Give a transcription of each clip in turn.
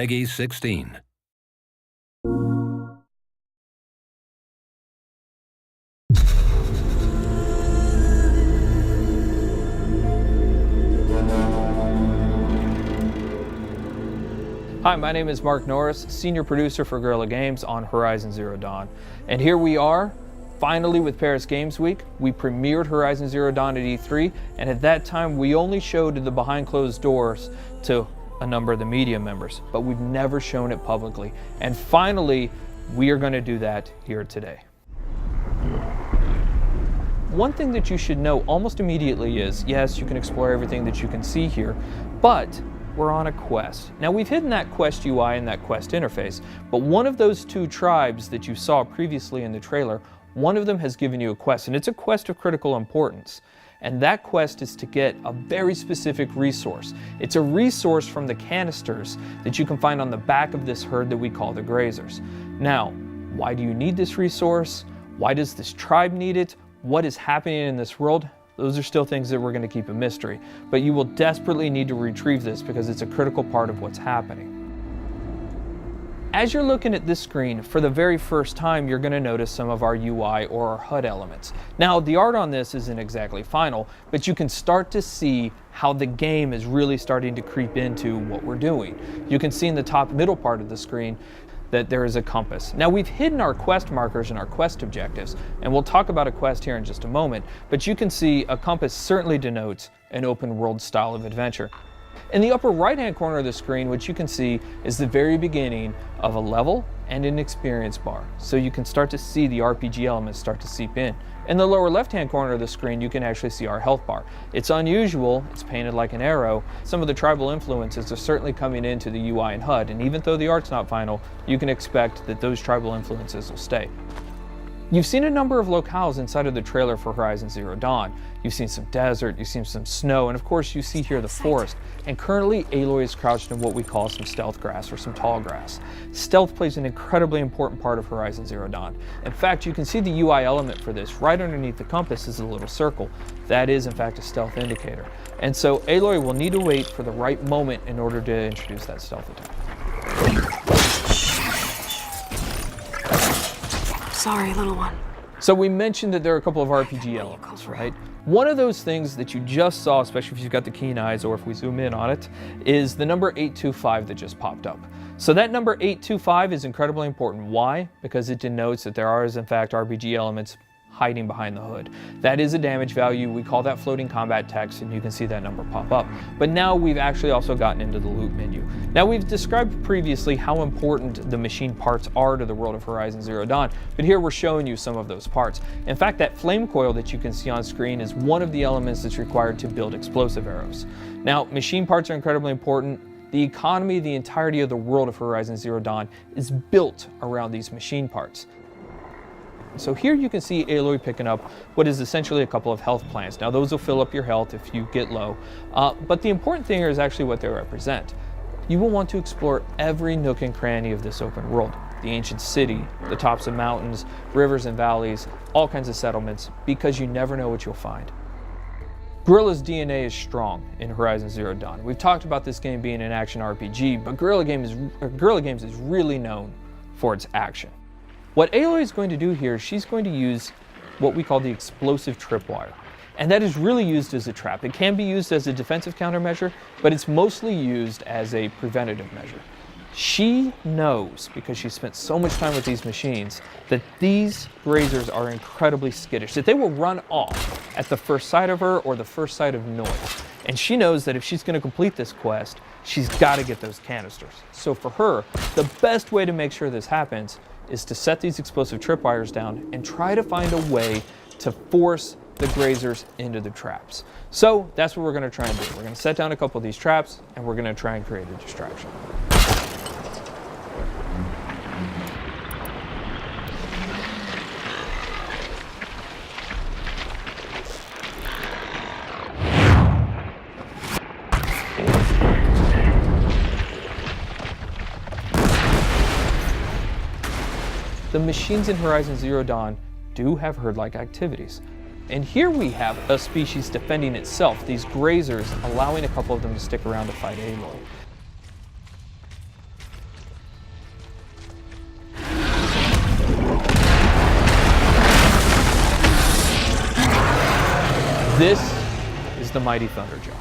Peggy 16. Hi, my name is Mark Norris, senior producer for Guerrilla Games on Horizon Zero Dawn. And here we are, finally with Paris Games Week. We premiered Horizon Zero Dawn at E3, and at that time we only showed the behind closed doors to a number of the media members, but we've never shown it publicly. And finally, we are going to do that here today. One thing that you should know almost immediately is, yes, you can explore everything that you can see here, but we're on a quest. Now, we've hidden that quest UI and that quest interface, but one of those two tribes that you saw previously in the trailer, one of them has given you a quest, and it's a quest of critical importance. And that quest is to get a very specific resource. It's a resource from the canisters that you can find on the back of this herd that we call the Grazers. Now, why do you need this resource? Why does this tribe need it? What is happening in this world? Those are still things that we're going to keep a mystery, but you will desperately need to retrieve this because it's a critical part of what's happening. As you're looking at this screen, for the very first time, you're going to notice some of our UI or our HUD elements. Now, the art on this isn't exactly final, but you can start to see how the game is really starting to creep into what we're doing. You can see in the top middle part of the screen that there is a compass. Now, we've hidden our quest markers and our quest objectives, and we'll talk about a quest here in just a moment, but you can see a compass certainly denotes an open world style of adventure. In the upper right hand corner of the screen, what you can see is the very beginning of a level and an experience bar, so you can start to see the RPG elements start to seep in. In the lower left hand corner of the screen, you can actually see our health bar. It's unusual, it's painted like an arrow. Some of the tribal influences are certainly coming into the UI and HUD, and even though the art's not final, you can expect that those tribal influences will stay. You've seen a number of locales inside of the trailer for Horizon Zero Dawn. You've seen some desert, you've seen some snow, and of course you see here the forest. And currently Aloy is crouched in what we call some stealth grass or some tall grass. Stealth plays an incredibly important part of Horizon Zero Dawn. In fact, you can see the UI element for this. Right underneath the compass is a little circle. That is in fact a stealth indicator. And so Aloy will need to wait for the right moment in order to introduce that stealth attack. Sorry, little one. So we mentioned that there are a couple of RPG elements, right? One of those things that you just saw, especially if you've got the keen eyes or if we zoom in on it, is the number 825 that just popped up. So that number 825 is incredibly important. Why? Because it denotes that there are, in fact, RPG elements hiding behind the hood. That is a damage value. We call that floating combat text, and you can see that number pop up. But now we've actually also gotten into the loot menu. Now, we've described previously how important the machine parts are to the world of Horizon Zero Dawn, but here we're showing you some of those parts. In fact, that flame coil that you can see on screen is one of the elements that's required to build explosive arrows. Now, machine parts are incredibly important. The economy, the entirety of the world of Horizon Zero Dawn is built around these machine parts. So here you can see Aloy picking up what is essentially a couple of health plants. Now, those will fill up your health if you get low, but the important thing here is actually what they represent. You will want to explore every nook and cranny of this open world. The ancient city, the tops of mountains, rivers and valleys, all kinds of settlements, because you never know what you'll find. Guerrilla's DNA is strong in Horizon Zero Dawn. We've talked about this game being an action RPG, but Guerrilla Games is really known for its action. What Aloy is going to do here, she's going to use what we call the explosive tripwire. And that is really used as a trap. It can be used as a defensive countermeasure, but it's mostly used as a preventative measure. She knows, because she spent so much time with these machines, that these Grazers are incredibly skittish, that they will run off at the first sight of her or the first sight of noise. And she knows that if she's going to complete this quest, she's got to get those canisters. So for her, the best way to make sure this happens is to set these explosive tripwires down and try to find a way to force the Grazers into the traps. So that's what we're going to try and do. We're going to set down a couple of these traps, and we're going to try and create a distraction. The machines in Horizon Zero Dawn do have herd-like activities. And here we have a species defending itself, these Grazers, allowing a couple of them to stick around to fight Aloy. This is the mighty Thunderjaw.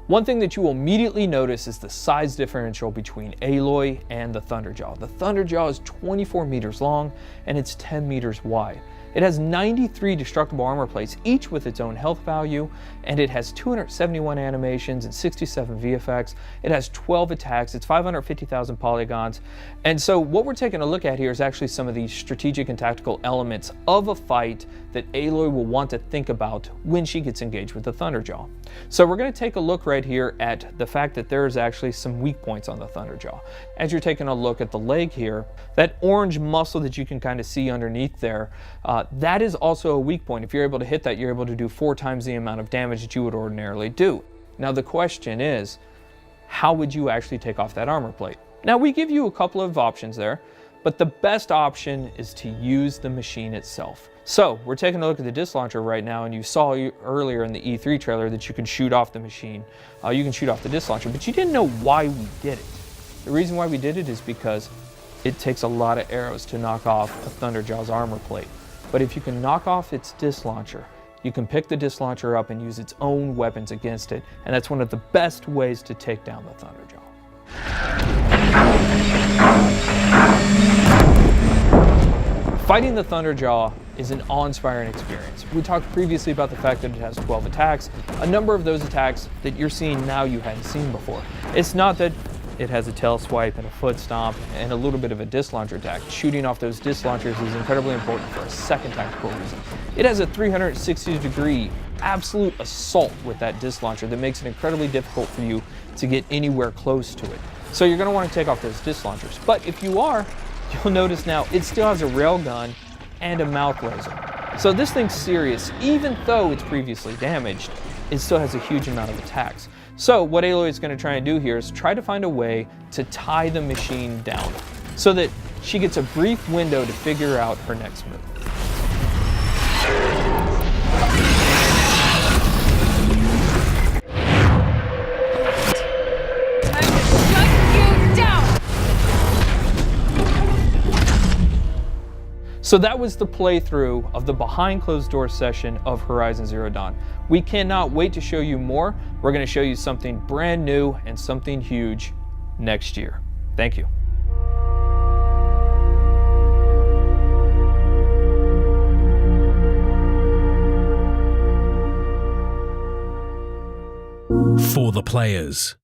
One thing that you will immediately notice is the size differential between Aloy and the Thunderjaw. The Thunderjaw is 24 meters long and it's 10 meters wide. It has 93 destructible armor plates, each with its own health value, and it has 271 animations and 67 VFX. It has 12 attacks, it's 550,000 polygons. And so what we're taking a look at here is actually some of the strategic and tactical elements of a fight that Aloy will want to think about when she gets engaged with the Thunderjaw. So we're going to take a look right here at the fact that there's actually some weak points on the Thunderjaw. As you're taking a look at the leg here, that orange muscle that you can kind of see underneath there, that is also a weak point. If you're able to hit that, you're able to do 4 times the amount of damage that you would ordinarily do. Now the question is, how would you actually take off that armor plate? Now we give you a couple of options there, but the best option is to use the machine itself. So we're taking a look at the disc launcher right now, and you saw earlier in the E3 trailer that you can shoot off the machine. You can shoot off the disc launcher, but you didn't know why we did it. The reason why we did it is because it takes a lot of arrows to knock off a Thunderjaw's armor plate. But if you can knock off its disc launcher, you can pick the disc launcher up and use its own weapons against it, and that's one of the best ways to take down the Thunderjaw. Fighting the Thunderjaw is an awe-inspiring experience. We talked previously about the fact that it has 12 attacks. A number of those attacks that you're seeing now you hadn't seen before. It's not that it has a tail swipe and a foot stomp and a little bit of a disc launcher attack. Shooting off those disc launchers is incredibly important for a second tactical reason. It has a 360-degree absolute assault with that disc launcher that makes it incredibly difficult for you to get anywhere close to it. So you're going to want to take off those disc launchers. But if you are, you'll notice now it still has a railgun and a mouth laser. So this thing's serious. Even though it's previously damaged, it still has a huge amount of attacks. So what Aloy is going to try and do here is try to find a way to tie the machine down so that she gets a brief window to figure out her next move. So that was the playthrough of the behind closed doors session of Horizon Zero Dawn. We cannot wait to show you more. We're going to show you something brand new and something huge next year. Thank you. For the players.